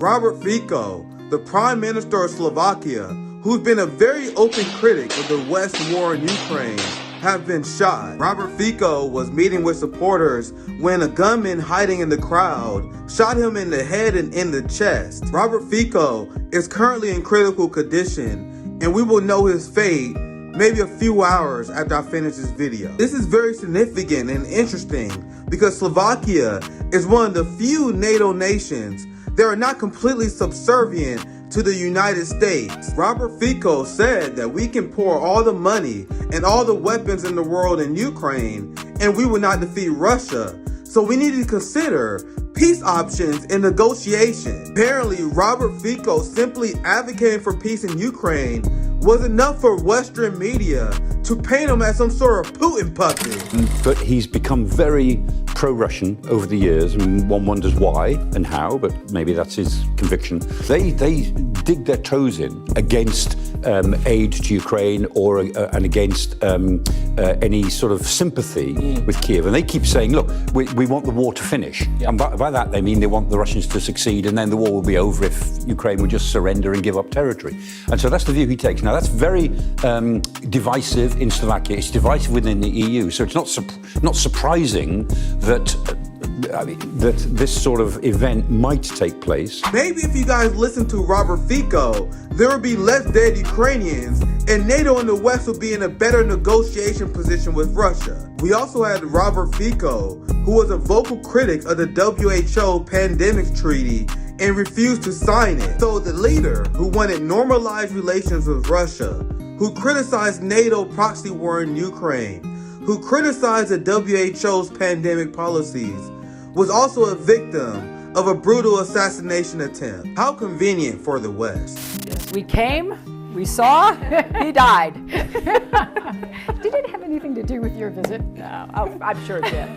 Robert Fico, the Prime Minister of Slovakia, who's been a very open critic of the West's war in Ukraine, have been shot. Robert Fico was meeting with supporters when a gunman hiding in the crowd shot him in the head and in the chest. Robert Fico is currently in critical condition, and we will know his fate maybe a few hours after I finish this video. This is very significant and interesting because Slovakia is one of the few NATO nations that are not completely subservient to the United States. Robert Fico said that we can pour all the money and all the weapons in the world in Ukraine and we will not defeat Russia. So we need to consider peace options in negotiation. Apparently, Robert Fico simply advocating for peace in Ukraine was enough for Western media to paint him as some sort of Putin puppet. But he's become very pro-Russian over the years, and one wonders why and how, but maybe that's his conviction. They dig their toes in against aid to Ukraine or and against any sort of sympathy with Kiev. And they keep saying, look, we want the war to finish. Yeah. And by that they mean they want the Russians to succeed and then the war will be over if Ukraine would just surrender and give up territory. And so that's the view he takes. Now that's very divisive in Slovakia. It's divisive within the EU. So it's not surprising that this sort of event might take place. Maybe if you guys listen to Robert Fico, there would be less dead Ukrainians and NATO and the West would be in a better negotiation position with Russia. We also had Robert Fico, who was a vocal critic of the WHO pandemic treaty and refused to sign it. So the leader who wanted normalized relations with Russia, who criticized NATO proxy war in Ukraine, who criticized the WHO's pandemic policies, was also a victim of a brutal assassination attempt. How convenient for the West. Yes, we came, we saw, he died. Did it have anything to do with your visit? No, I'm sure it did.